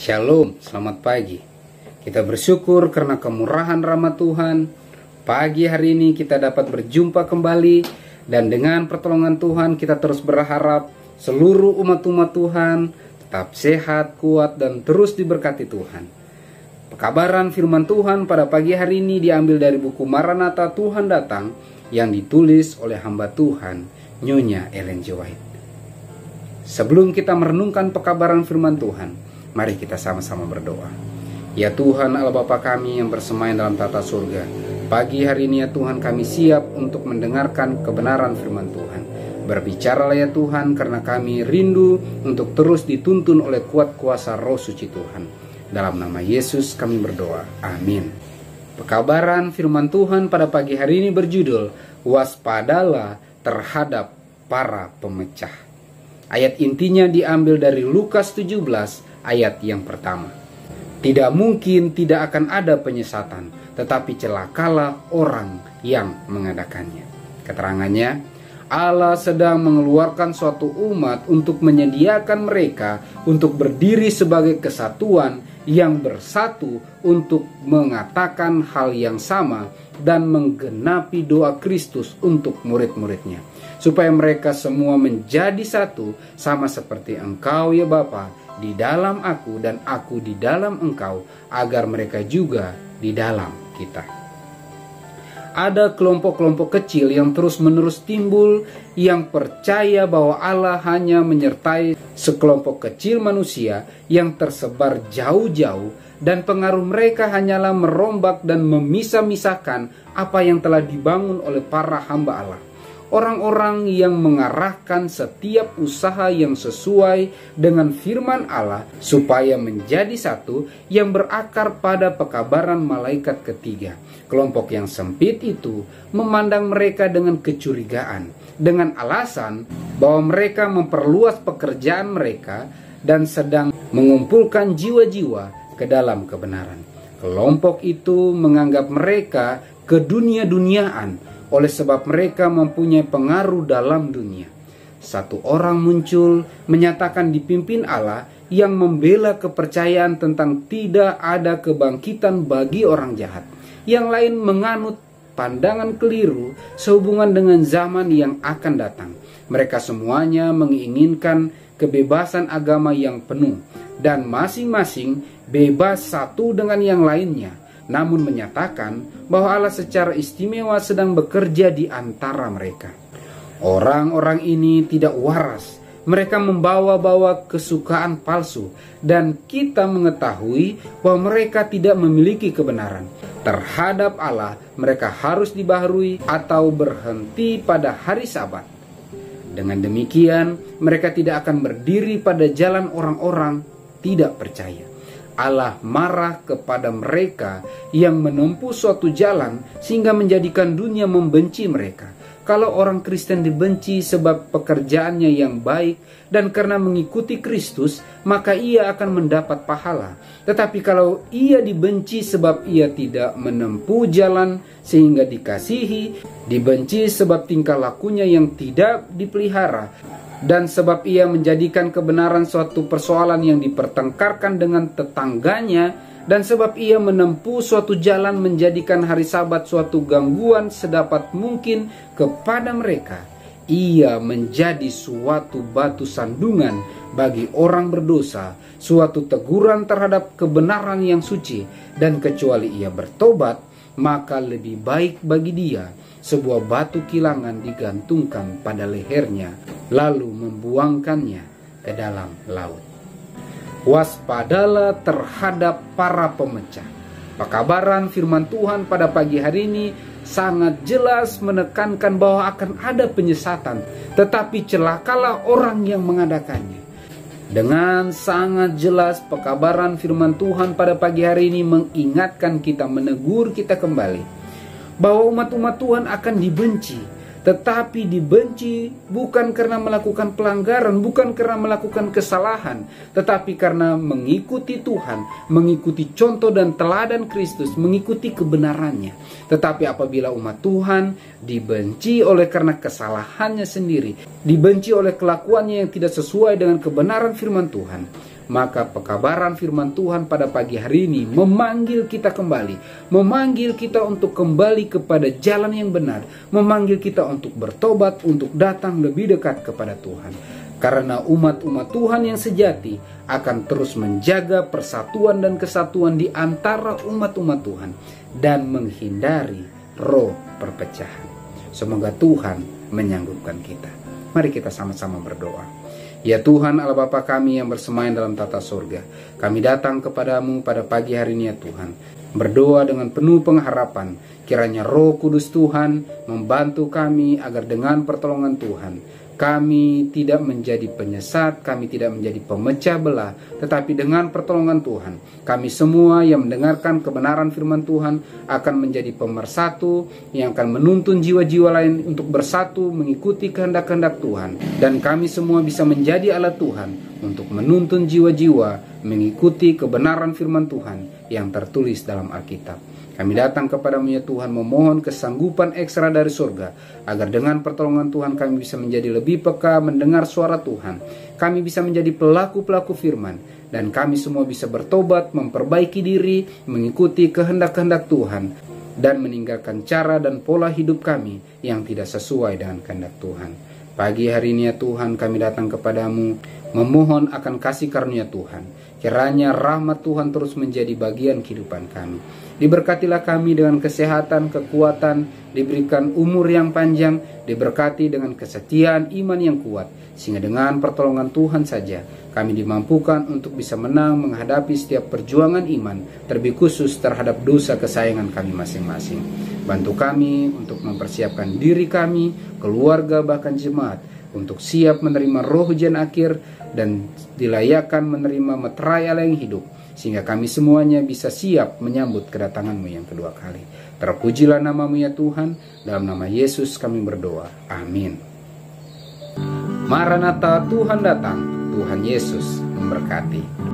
Shalom, selamat pagi. Kita bersyukur karena kemurahan rahmat Tuhan. Pagi hari ini kita dapat berjumpa kembali, dan dengan pertolongan Tuhan kita terus berharap seluruh umat-umat Tuhan tetap sehat, kuat, dan terus diberkati Tuhan. Pekabaran firman Tuhan pada pagi hari ini diambil dari buku Maranatha Tuhan Datang yang ditulis oleh hamba Tuhan Nyonya Ellen G. White. Sebelum kita merenungkan pekabaran firman Tuhan, mari kita sama-sama berdoa. Ya Tuhan Allah Bapa kami yang bersemayam dalam tata surga, pagi hari ini ya Tuhan kami siap untuk mendengarkan kebenaran firman Tuhan. Berbicaralah ya Tuhan, karena kami rindu untuk terus dituntun oleh kuat kuasa Roh Suci Tuhan. Dalam nama Yesus kami berdoa, amin. Pekabaran firman Tuhan pada pagi hari ini berjudul, Waspadalah terhadap para pemecah. Ayat intinya diambil dari Lukas 17 ayat yang pertama. Tidak mungkin tidak akan ada penyesatan, tetapi celakalah orang yang mengadakannya. Keterangannya, Allah sedang mengeluarkan suatu umat untuk menyediakan mereka untuk berdiri sebagai kesatuan yang bersatu untuk mengatakan hal yang sama dan menggenapi doa Kristus untuk murid-muridnya, supaya mereka semua menjadi satu, sama seperti Engkau ya Bapa di dalam aku dan aku di dalam Engkau, agar mereka juga di dalam kita. Ada kelompok-kelompok kecil yang terus-menerus timbul yang percaya bahwa Allah hanya menyertai sekelompok kecil manusia yang tersebar jauh-jauh, dan pengaruh mereka hanyalah merombak dan memisah-misahkan apa yang telah dibangun oleh para hamba Allah. Orang-orang yang mengarahkan setiap usaha yang sesuai dengan firman Allah supaya menjadi satu yang berakar pada pekabaran malaikat ketiga. Kelompok yang sempit itu memandang mereka dengan kecurigaan, dengan alasan bahwa mereka memperluas pekerjaan mereka dan sedang mengumpulkan jiwa-jiwa ke dalam kebenaran. Kelompok itu menganggap mereka kedunia-duniaan, oleh sebab mereka mempunyai pengaruh dalam dunia. Satu orang muncul menyatakan dipimpin Allah yang membela kepercayaan tentang tidak ada kebangkitan bagi orang jahat. Yang lain menganut pandangan keliru sehubungan dengan zaman yang akan datang. Mereka semuanya menginginkan kebebasan agama yang penuh, dan masing-masing bebas satu dengan yang lainnya, namun menyatakan bahwa Allah secara istimewa sedang bekerja di antara mereka. Orang-orang ini tidak waras. Mereka membawa-bawa kesukaan palsu, dan kita mengetahui bahwa mereka tidak memiliki kebenaran. Terhadap Allah, mereka harus dibaharui atau berhenti pada hari Sabat. Dengan demikian, mereka tidak akan berdiri pada jalan orang-orang tidak percaya. Allah marah kepada mereka yang menempuh suatu jalan sehingga menjadikan dunia membenci mereka. Kalau orang Kristen dibenci sebab pekerjaannya yang baik dan karena mengikuti Kristus, maka ia akan mendapat pahala. Tetapi kalau ia dibenci sebab ia tidak menempuh jalan sehingga dikasihi, dibenci sebab tingkah lakunya yang tidak dipelihara, dan sebab ia menjadikan kebenaran suatu persoalan yang dipertengkarkan dengan tetangganya, dan sebab ia menempuh suatu jalan menjadikan hari Sabat suatu gangguan sedapat mungkin kepada mereka, ia menjadi suatu batu sandungan bagi orang berdosa, suatu teguran terhadap kebenaran yang suci, dan kecuali ia bertobat, maka lebih baik bagi dia sebuah batu kilangan digantungkan pada lehernya, lalu membuangkannya ke dalam laut. Waspadalah terhadap para pemecah. Pekabaran firman Tuhan pada pagi hari ini sangat jelas menekankan bahwa akan ada penyesatan, tetapi celakalah orang yang mengadakannya. Dengan sangat jelas pekabaran firman Tuhan pada pagi hari ini mengingatkan kita, menegur kita kembali bahwa umat-umat Tuhan akan dibenci, tetapi dibenci bukan karena melakukan pelanggaran, bukan karena melakukan kesalahan, tetapi karena mengikuti Tuhan, mengikuti contoh dan teladan Kristus, mengikuti kebenarannya. Tetapi apabila umat Tuhan dibenci oleh karena kesalahannya sendiri, dibenci oleh kelakuannya yang tidak sesuai dengan kebenaran firman Tuhan, maka pekabaran firman Tuhan pada pagi hari ini memanggil kita kembali, memanggil kita untuk kembali kepada jalan yang benar, memanggil kita untuk bertobat, untuk datang lebih dekat kepada Tuhan. Karena umat-umat Tuhan yang sejati akan terus menjaga persatuan dan kesatuan di antara umat-umat Tuhan dan menghindari roh perpecahan. Semoga Tuhan menyanggupkan kita. Mari kita sama-sama berdoa. Ya Tuhan Allah Bapa kami yang bersemayam dalam tata surga, kami datang kepadamu pada pagi hari ini ya Tuhan, berdoa dengan penuh pengharapan, kiranya Roh Kudus Tuhan membantu kami agar dengan pertolongan Tuhan kami tidak menjadi penyesat, kami tidak menjadi pemecah belah, tetapi dengan pertolongan Tuhan, kami semua yang mendengarkan kebenaran firman Tuhan akan menjadi pemersatu yang akan menuntun jiwa-jiwa lain untuk bersatu mengikuti kehendak-kehendak Tuhan. Dan kami semua bisa menjadi alat Tuhan untuk menuntun jiwa-jiwa mengikuti kebenaran firman Tuhan yang tertulis dalam Alkitab. Kami datang kepadamu ya Tuhan memohon kesanggupan ekstra dari surga, agar dengan pertolongan Tuhan kami bisa menjadi lebih peka mendengar suara Tuhan. Kami bisa menjadi pelaku-pelaku firman, dan kami semua bisa bertobat, memperbaiki diri, mengikuti kehendak-kehendak Tuhan, dan meninggalkan cara dan pola hidup kami yang tidak sesuai dengan kehendak Tuhan. Pagi hari ini ya Tuhan kami datang kepadamu memohon akan kasih karunia Tuhan. Kiranya rahmat Tuhan terus menjadi bagian kehidupan kami. Diberkatilah kami dengan kesehatan, kekuatan, diberikan umur yang panjang, diberkati dengan kesetiaan iman yang kuat, sehingga dengan pertolongan Tuhan saja kami dimampukan untuk bisa menang menghadapi setiap perjuangan iman, terlebih khusus terhadap dosa kesayangan kami masing-masing. Bantu kami untuk mempersiapkan diri kami, keluarga bahkan jemaat, untuk siap menerima roh hujan akhir dan dilayakkan menerima meterai Allah yang hidup, sehingga kami semuanya bisa siap menyambut kedatangan-Mu yang kedua kali. Terpujilah nama-Mu ya Tuhan, dalam nama Yesus kami berdoa. Amin. Maranatha, Tuhan datang, Tuhan Yesus memberkati.